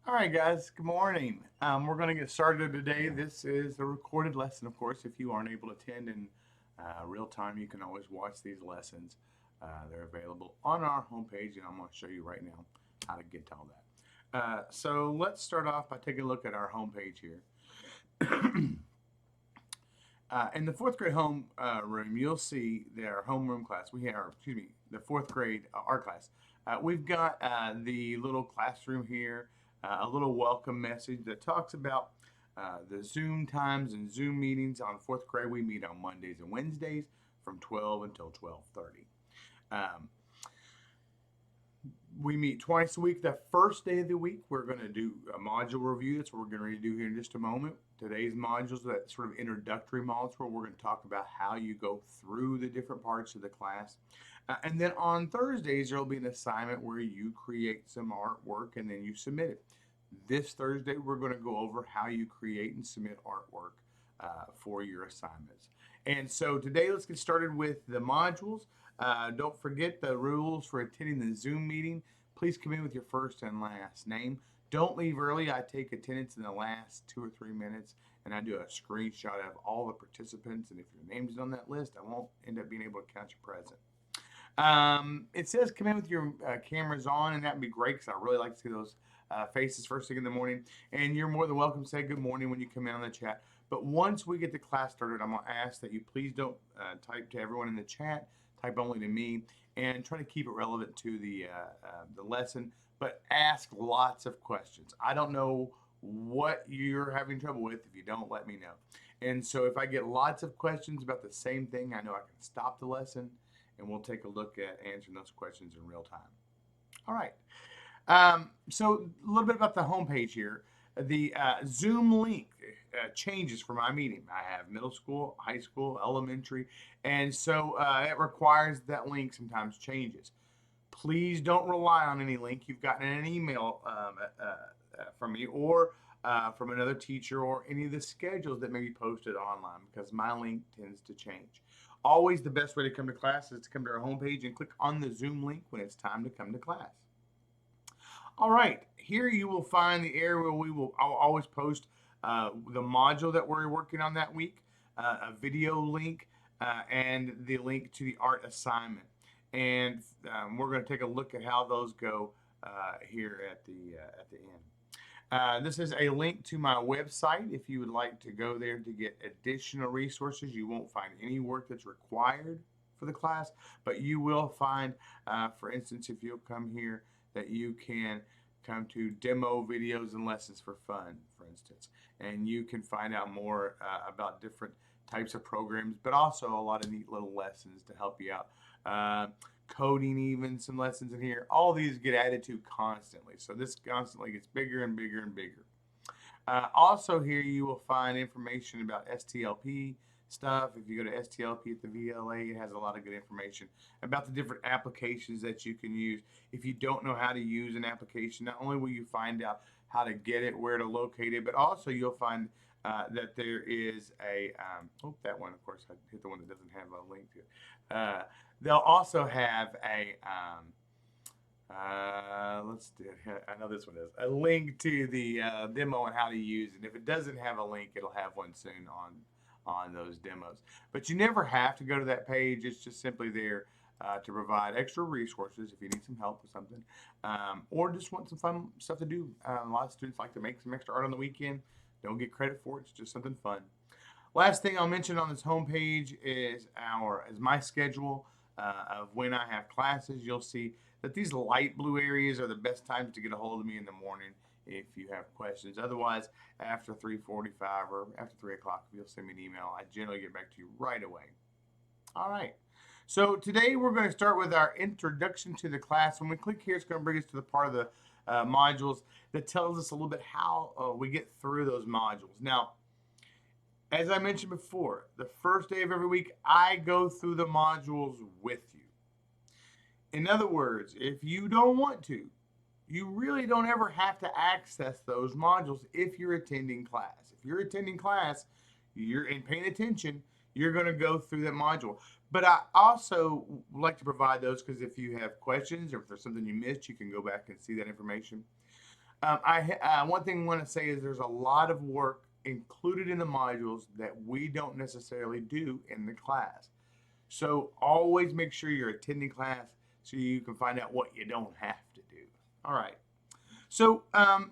All right, guys, good morning. We're going to get started today. This is a recorded lesson, of course. If you aren't able to attend in real time, you can always watch these lessons. They're available on our homepage, and I'm going to show you right now how to get to all that. So let's start off by taking a look at our homepage here. In the fourth grade home room, you'll see our homeroom class. We have, excuse me, the fourth grade art class. We've got the little classroom here, a little welcome message that talks about the Zoom times and Zoom meetings. On fourth grade, we meet on Mondays and Wednesdays from 12 until 12:30. Um, we meet twice a week. The first day of the week, we're going to do a module review. That's what we're going to do here in just a moment. Today's modules, that sort of introductory modules, where we're going to talk about how you go through the different parts of the class. And then on Thursdays, there will be an assignment where you create some artwork and then you submit it. This Thursday, we're going to go over how you create and submit artwork for your assignments. And so today, let's get started with the modules. Don't forget the rules for attending the Zoom meeting. Please come in with your first and last name. Don't leave early. I take attendance in the last 2 or 3 minutes, and I do a screenshot of all the participants. And if your name's on that list, I won't end up being able to count you present. It says come in with your cameras on, and that'd be great because I really like to see those faces first thing in the morning. And you're more than welcome to say good morning when you come in on the chat. But once we get the class started, I'm going to ask that you please don't type to everyone in the chat. Type only to me, and try to keep it relevant to the lesson. But ask lots of questions. I don't know what you're having trouble with. If you don't, let me know. And so if I get lots of questions about the same thing, I know I can stop the lesson and we'll take a look at answering those questions in real time. All right. So a little bit about the homepage here. The Zoom link changes for my meeting. I have middle school, high school, elementary, and so it requires that link sometimes changes. Please don't rely on any link you've gotten in an email from me or from another teacher or any of the schedules that may be posted online because my link tends to change. Always the best way to come to class is to come to our homepage and click on the Zoom link when it's time to come to class. All right, here you will find the area where I'll always post the module that we're working on that week, a video link, and the link to the art assignment. And we're going to take a look at how those go here at the end. This is a link to my website. If you would like to go there to get additional resources, you won't find any work that's required for the class, but you will find, for instance, if you'll come here, that you can come to demo videos and lessons for fun, for instance, and you can find out more about different types of programs, but also a lot of neat little lessons to help you out. Coding, even some lessons in here. All these get added to constantly, so this constantly gets bigger and bigger and bigger. Also, here you will find information about STLP stuff. If you go to STLP at the VLA, it has a lot of good information about the different applications that you can use. If you don't know how to use an application, not only will you find out how to get it, where to locate it, but also you'll find that there is a, that one, of course, I hit the one that doesn't have a link to it. They'll also have a, let's do it. I know this one is a link to the demo on how to use it. If it doesn't have a link, it'll have one soon on those demos. But you never have to go to that page. It's just simply there to provide extra resources if you need some help with something, or just want some fun stuff to do. A lot of students like to make some extra art on the weekend. Don't get credit for it. It's just something fun. Last thing I'll mention on this homepage is my schedule of when I have classes. You'll see that these light blue areas are the best times to get a hold of me in the morning if you have questions. Otherwise, after 3:45 or after 3 o'clock, if you'll send me an email, I generally get back to you right away. All right. So today we're going to start with our introduction to the class. When we click here, it's going to bring us to the part of the modules that tells us a little bit how we get through those modules. Now, as I mentioned before, the first day of every week, I go through the modules with you. In other words, if you don't want to, you really don't ever have to access those modules if you're attending class. If you're attending class, you're paying attention, you're going to go through that module. But I also like to provide those because if you have questions or if there's something you missed, you can go back and see that information. One thing I want to say is there's a lot of work included in the modules that we don't necessarily do in the class. So always make sure you're attending class so you can find out what you don't have to do. All right. So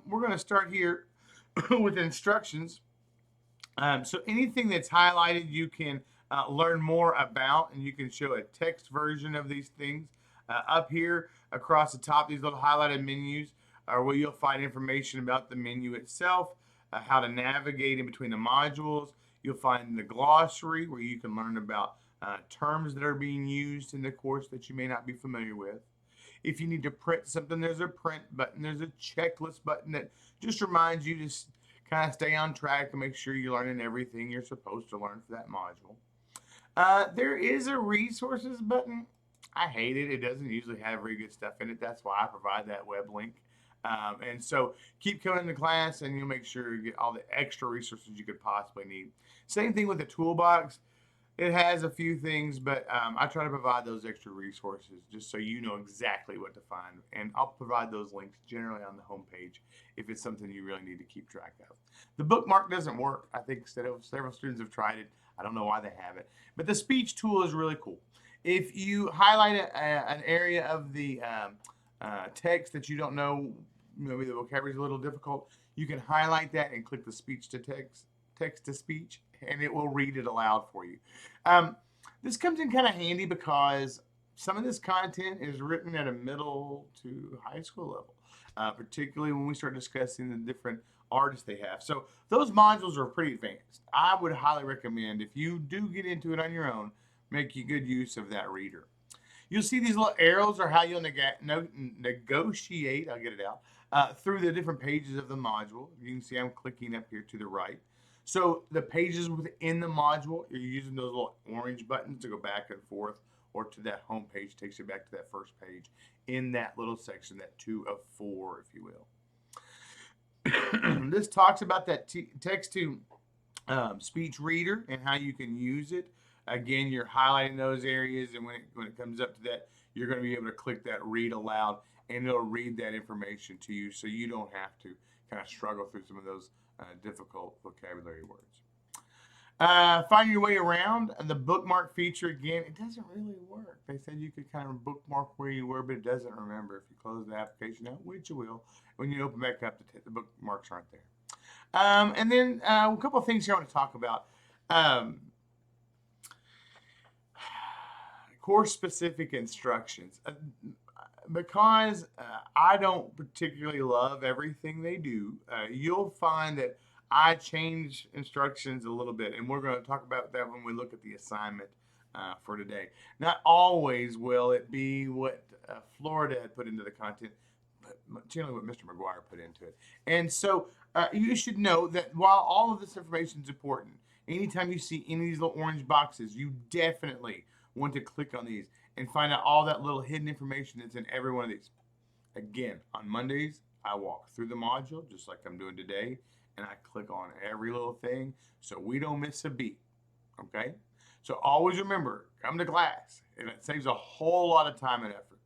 we're going to start here with instructions. So anything that's highlighted, you can learn more about, and you can show a text version of these things. Up here across the top, these little highlighted menus are where you'll find information about the menu itself, how to navigate in between the modules. You'll find the glossary where you can learn about terms that are being used in the course that you may not be familiar with. If you need to print something, there's a print button. There's a checklist button that just reminds you to kind of stay on track and make sure you're learning everything you're supposed to learn for that module. There is a resources button. I hate it. It doesn't usually have very good stuff in it. That's why I provide that web link. And so keep coming to class and you'll make sure you get all the extra resources you could possibly need. Same thing with the toolbox. It has a few things, but I try to provide those extra resources just so you know exactly what to find. And I'll provide those links generally on the homepage if it's something you really need to keep track of. The bookmark doesn't work. I think several students have tried it. I don't know why they haven't. But the speech tool is really cool. If you highlight an area of the text that you don't know, maybe the vocabulary is a little difficult, you can highlight that and click the speech to text to speech, and it will read it aloud for you. This comes in kind of handy because some of this content is written at a middle to high school level, particularly when we start discussing the different artists they have. So those modules are pretty advanced. I would highly recommend, if you do get into it on your own, make you good use of that reader. You'll see these little arrows are how you'll negotiate, I'll get it out, through the different pages of the module. You can see I'm clicking up here to the right. So the pages within the module, you're using those little orange buttons to go back and forth, or to that home page, takes you back to that first page in that little section, that 2 of 4, if you will. This talks about that text to speech reader and how you can use it. Again, you're highlighting those areas, and when it comes up to that, you're going to be able to click that read aloud, and it'll read that information to you so you don't have to kind of struggle through some of those difficult vocabulary words. Find your way around. The bookmark feature, again, it doesn't really work. They said you could kind of bookmark where you were, but it doesn't remember if you close the application out, which you will. When you open back up, the bookmarks aren't there. And then a couple of things here I want to talk about. Course-specific instructions. Because I don't particularly love everything they do, you'll find that I change instructions a little bit, and we're going to talk about that when we look at the assignment for today. Not always will it be what Florida had put into the content, but generally what Mr. Mcguire put into it. And so you should know that while all of this information is important, anytime you see any of these little orange boxes, you definitely want to click on these and find out all that little hidden information that's in every one of these. Again, on Mondays, I walk through the module just like I'm doing today, and I click on every little thing so we don't miss a beat, okay? So always remember, come to class, and it saves a whole lot of time and effort.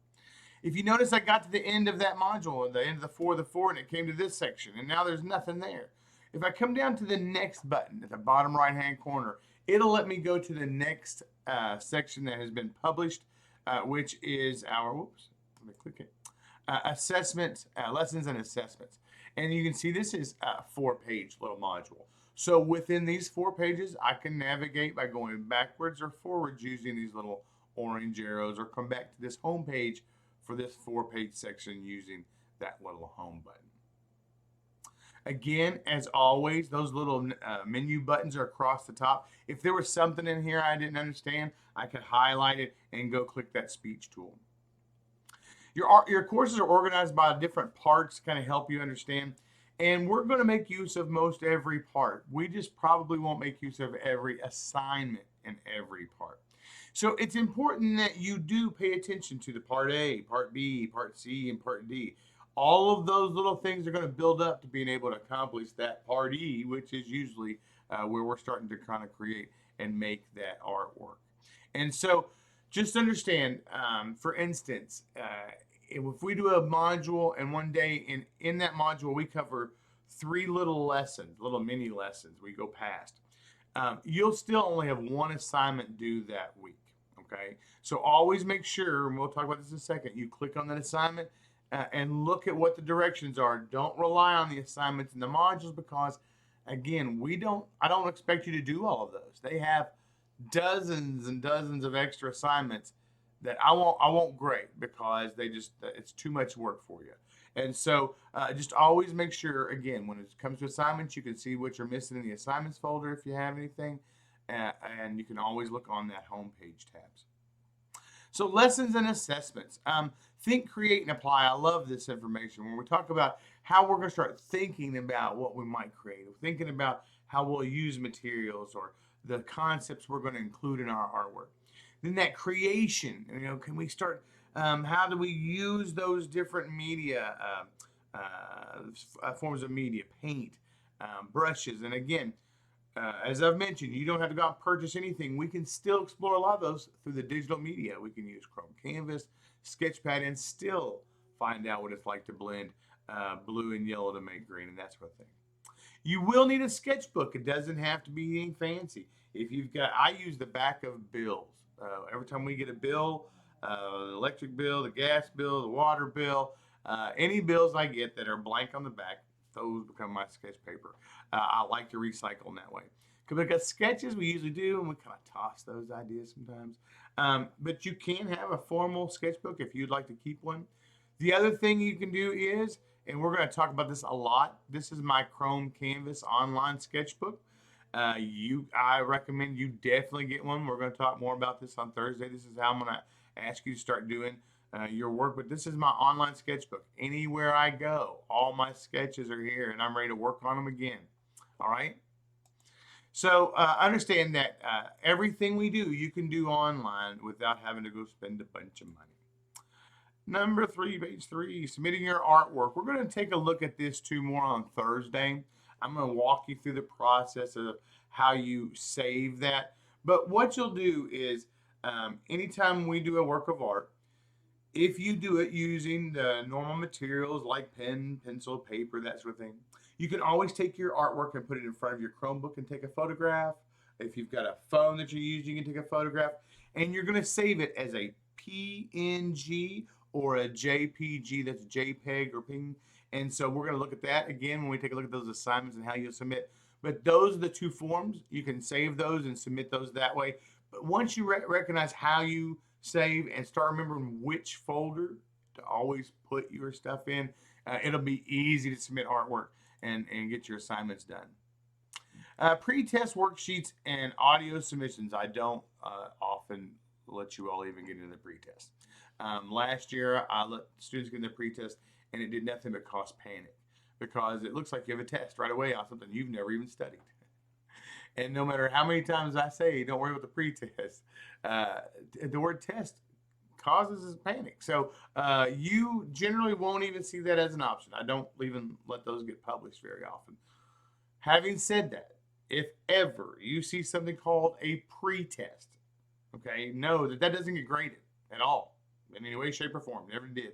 If you notice, I got to the end of that module, the end of the 4 of the 4, and it came to this section, and now there's nothing there. If I come down to the next button at the bottom right-hand corner, it'll let me go to the next section that has been published, which is our, let me click it, assessment, lessons and assessments. And you can see this is a 4-page little module. So within these 4 pages, I can navigate by going backwards or forwards using these little orange arrows, or come back to this home page for this 4-page section using that little home button. Again, as always, those little menu buttons are across the top. If there was something in here I didn't understand, I could highlight it and go click that speech tool. Your courses are organized by different parts to kind of help you understand. And we're going to make use of most every part. We just probably won't make use of every assignment in every part. So it's important that you do pay attention to the part A, part B, part C, and part D. All of those little things are going to build up to being able to accomplish that part E, which is usually where we're starting to kind of create and make that artwork. And so just understand, for instance, if we do a module and one day in that module we cover 3 little lessons, little mini lessons we go past, you'll still only have one assignment due that week. Okay, so always make sure, and we'll talk about this in a second, you click on that assignment and look at what the directions are. Don't rely on the assignments and the modules because, again, I don't expect you to do all of those. They have dozens and dozens of extra assignments that I won't grade because it's too much work for you. And so just always make sure, again, when it comes to assignments, you can see what you're missing in the assignments folder if you have anything, and you can always look on that homepage tabs. So lessons and assessments. Think, create, and apply. I love this information. When we talk about how we're going to start thinking about what we might create, or thinking about how we'll use materials or the concepts we're going to include in our artwork. Then that creation, can we start, how do we use those different media, forms of media, paint, brushes, and again, as I've mentioned, you don't have to go out and purchase anything. We can still explore a lot of those through the digital media. We can use Chrome Canvas, Sketchpad, and still find out what it's like to blend blue and yellow to make green and that sort of thing. You will need a sketchbook. It doesn't have to be anything fancy. I use the back of bills. Every time we get a bill, the electric bill, the gas bill, the water bill, any bills I get that are blank on the back, those become my sketch paper. I like to recycle in that way. Because sketches we usually do, and we kind of toss those ideas sometimes. But you can have a formal sketchbook if you'd like to keep one. The other thing you can do is, and we're going to talk about this a lot, this is my Chrome Canvas online sketchbook. I recommend you definitely get one. We're going to talk more about this on Thursday. This is how I'm going to ask you to start doing your work. But this is my online sketchbook. Anywhere I go, all my sketches are here, and I'm ready to work on them again. All right? So understand that everything we do, you can do online without having to go spend a bunch of money. Number 3, page 3, submitting your artwork. We're going to take a look at this too more on Thursday. I'm going to walk you through the process of how you save that. But what you'll do is anytime we do a work of art, if you do it using the normal materials like pen, pencil, paper, that sort of thing, you can always take your artwork and put it in front of your Chromebook and take a photograph. If you've got a phone that you're using, you can take a photograph. And you're going to save it as a PNG or a JPG, that's JPEG or PNG. And so we're going to look at that again when we take a look at those assignments and how you'll submit. But those are the two forms. You can save those and submit those that way. But once you recognize how you save and start remembering which folder to always put your stuff in, it'll be easy to submit artwork and get your assignments done. Pre-test worksheets and audio submissions. I don't often let you all even get into the pre-test. Last year, I let students get in the pre-test, and it did nothing but cause panic because it looks like you have a test right away on something you've never even studied. And no matter how many times I say, don't worry about the pre-test, the word test causes panic. So you generally won't even see that as an option. I don't even let those get published very often. Having said that, if ever you see something called a pre-test, okay, know that doesn't get graded at all in any way, shape, or form. Never did.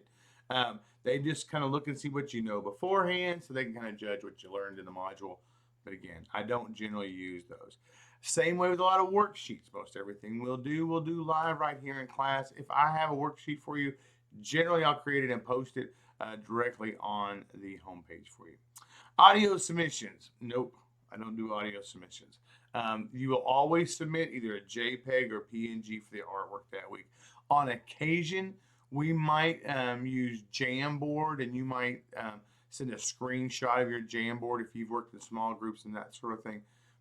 They just kind of look and see what you know beforehand so they can kind of judge what you learned in the module. But again, I don't generally use those. Same way with a lot of worksheets. Most everything we'll do live right here in class. If I have a worksheet for you, generally I'll create it and post it directly on the homepage for you. Audio submissions. Nope, I don't do audio submissions. You will always submit either a JPEG or PNG for the artwork that week. On occasion, we might use Jamboard, and you might send a screenshot of your Jamboard if you've worked in small groups and that sort of thing.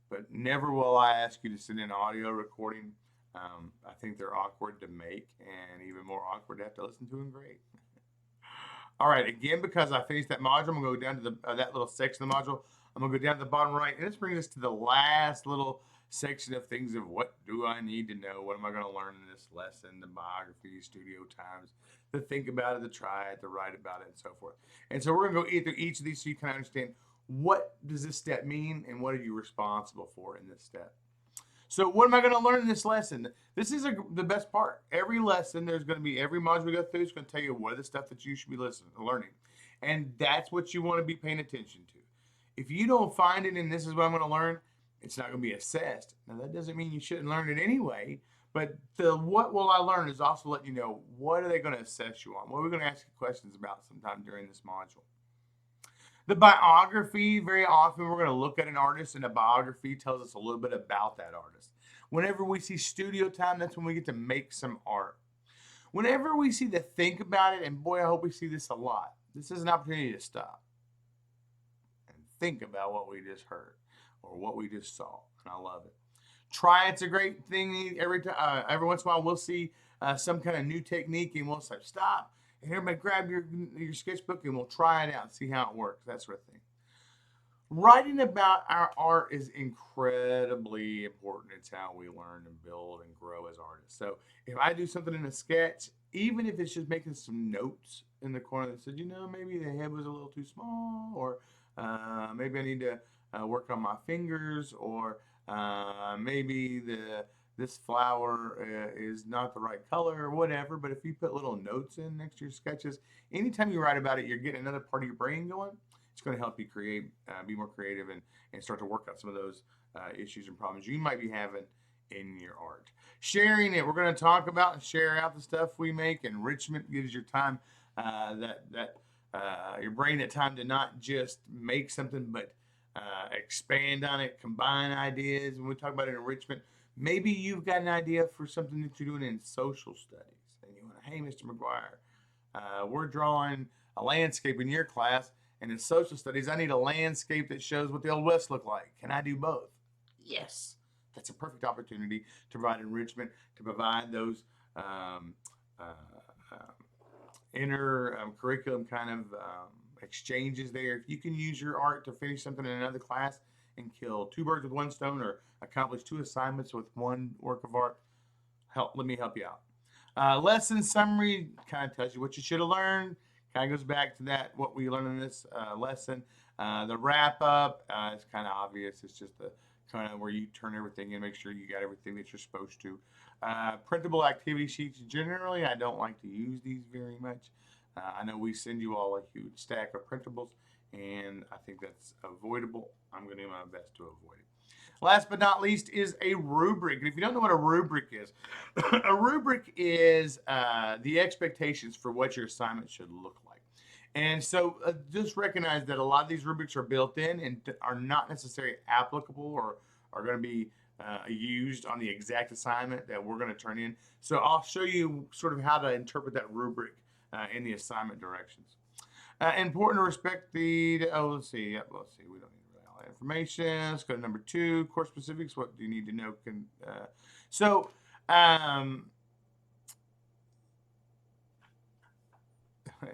But never will I ask you to send in audio recording. I think they're awkward to make and even more awkward to have to listen to and grade. All right, again, because I finished that module, I'm going to go down to that little section of the module. I'm going to go down to the bottom right, and this brings us to the last little section of things of what do I need to know? What am I going to learn in this lesson? The biography, studio times, to think about it, to try it, to write about it, and so forth. And so we're going to go through each of these so you can understand what does this step mean and what are you responsible for in this step. So what am I going to learn in this lesson? This is the best part. Every lesson, there's going to be every module we go through is going to tell you what are the stuff that you should be learning, and that's what you want to be paying attention to. If you don't find it, and this is what I'm going to learn, it's not going to be assessed. Now that doesn't mean you shouldn't learn it anyway. But the what will I learn is also letting you know what are they going to assess you on. What are we going to ask you questions about sometime during this module. The biography, very often we're going to look at an artist, and a biography tells us a little bit about that artist. Whenever we see studio time, that's when we get to make some art. Whenever we see the think about it, and boy, I hope we see this a lot, this is an opportunity to stop and think about what we just heard or what we just saw, and I love it. Try it's a great thing. Every once in a while, we'll see some kind of new technique, and we'll say, stop. And everybody grab your sketchbook and we'll try it out and see how it works, that sort of thing. Writing about our art is incredibly important. It's how we learn and build and grow as artists. So if I do something in a sketch, even if it's just making some notes in the corner that said, maybe the head was a little too small, or maybe I need to work on my fingers, or maybe this flower is not the right color or whatever. But if you put little notes in next to your sketches, anytime you write about it, you're getting another part of your brain going. It's going to help you be more creative, and start to work out some of those issues and problems you might be having in your art. Sharing it, we're going to talk about and share out the stuff we make. Enrichment gives your time, your brain that time to not just make something, but expand on it, combine ideas. When we talk about enrichment, maybe you've got an idea for something that you're doing in social studies, and you want to, hey, Mr. Mcguire, we're drawing a landscape in your class, and in social studies, I need a landscape that shows what the Old West looked like. Can I do both? Yes. That's a perfect opportunity to provide enrichment, to provide those inner curriculum kind of exchanges there. If you can use your art to finish something in another class and kill two birds with one stone, or accomplish two assignments with one work of art, let me help you out. Lesson summary kind of tells you what you should have learned. Kind of goes back to that, what we learned in this lesson. The wrap up is kind of obvious. It's just the kind of where you turn everything in, make sure you got everything that you're supposed to. Printable activity sheets. Generally, I don't like to use these very much. I know we send you all a huge stack of printables, and I think that's avoidable. I'm going to do my best to avoid it. Last but not least is a rubric. And if you don't know what a rubric is, a rubric is the expectations for what your assignment should look like. And so just recognize that a lot of these rubrics are built in and are not necessarily applicable, or are going to be used on the exact assignment that we're going to turn in. So I'll show you sort of how to interpret that rubric in the assignment directions. Important to respect let's see, we don't need really all that information. Let's go to number 2, course specifics. What do you need to know?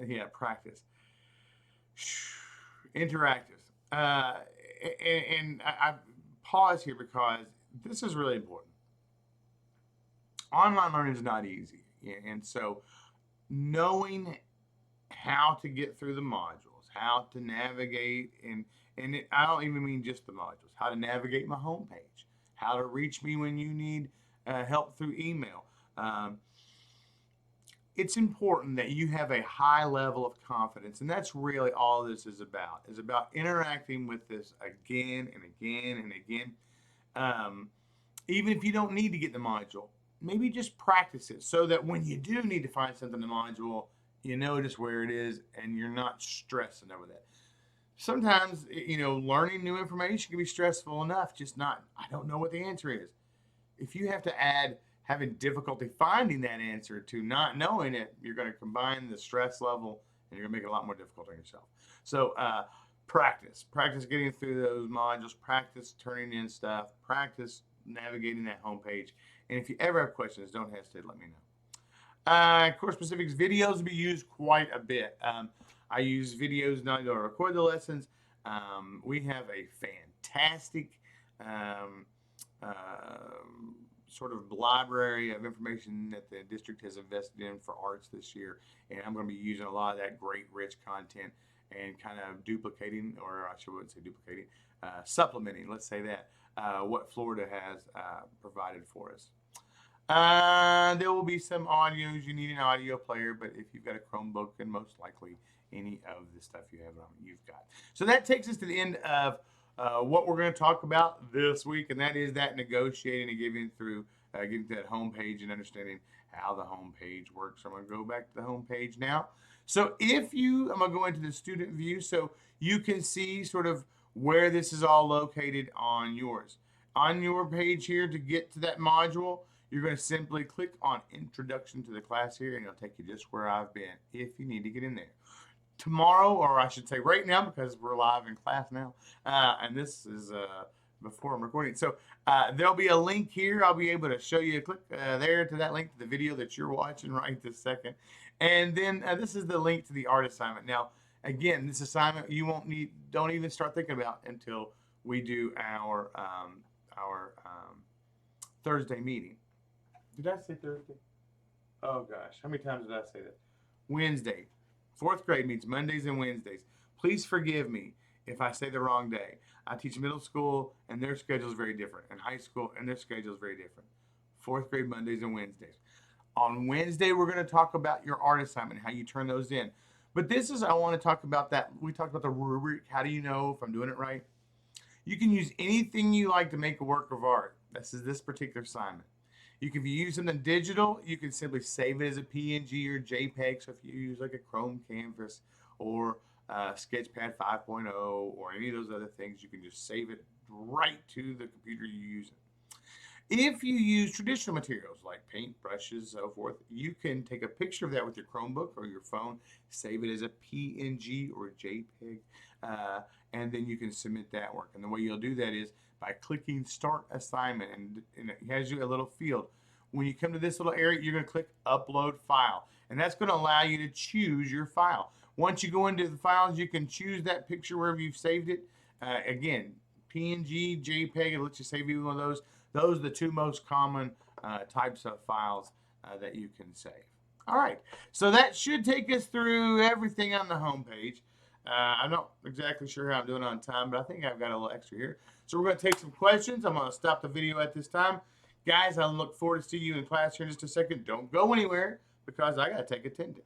Yeah, practice. Interactive. And I pause here because this is really important. Online learning is not easy. And so knowing how to get through the modules, how to navigate, I don't even mean just the modules, how to navigate my homepage, how to reach me when you need help through email. It's important that you have a high level of confidence, and that's really all this is about interacting with this again and again and again. Even if you don't need to get the module, maybe just practice it so that when you do need to find something in the module, you know just where it is and you're not stressing over that. Sometimes, learning new information can be stressful enough, I don't know what the answer is. If you have to add having difficulty finding that answer to not knowing it, you're going to combine the stress level and you're going to make it a lot more difficult on yourself. So practice getting through those modules, practice turning in stuff, practice navigating that homepage. And if you ever have questions, don't hesitate to let me know. Course specifics videos will be used quite a bit. I use videos not only to record the lessons. We have a fantastic sort of library of information that the district has invested in for arts this year, and I'm going to be using a lot of that great rich content and kind of duplicating, or I wouldn't say duplicating, supplementing, let's say that, what Florida has provided for us. There will be some audios. You need an audio player, but if you've got a Chromebook, then most likely any of the stuff you have on, you've got. So that takes us to the end of what we're going to talk about this week, and that is that negotiating and getting to that home page and understanding how the home page works. I'm going to go back to the home page now. So I'm going to go into the student view so you can see sort of where this is all located on yours. On your page here, to get to that module, you're going to simply click on Introduction to the Class here, and it'll take you just where I've been if you need to get in there. Tomorrow, or I should say right now, because we're live in class now, and this is before I'm recording. So there'll be a link here. I'll be able to show you. Click there to that link to the video that you're watching right this second. And then this is the link to the art assignment. Now, again, this assignment you don't even start thinking about until we do our Thursday meeting. Did I say Thursday? Oh gosh, how many times did I say that? Wednesday. 4th grade meets Mondays and Wednesdays. Please forgive me if I say the wrong day. I teach middle school, and their schedule is very different, and high school, and their schedule is very different. 4th grade Mondays and Wednesdays. On Wednesday, we're going to talk about your art assignment, how you turn those in. But I want to talk about that. We talked about the rubric. How do you know if I'm doing it right? You can use anything you like to make a work of art. This is this particular assignment. If you use something digital, you can simply save it as a PNG or JPEG. So if you use like a Chrome Canvas or Sketchpad 5.0 or any of those other things, you can just save it right to the computer you're using. If you use traditional materials like paint, brushes, so forth, you can take a picture of that with your Chromebook or your phone, save it as a PNG or a JPEG, and then you can submit that work. And the way you'll do that is by clicking Start Assignment, and it has you a little field. When you come to this little area, you're going to click Upload File, and that's going to allow you to choose your file. Once you go into the files, you can choose that picture wherever you've saved it. Again, PNG, JPEG, it lets you save either one of those. Those are the two most common types of files that you can save. All right, so that should take us through everything on the home page. I'm not exactly sure how I'm doing on time, but I think I've got a little extra here. So we're going to take some questions. I'm going to stop the video at this time. Guys, I look forward to seeing you in class here in just a second. Don't go anywhere because I got to take attendance.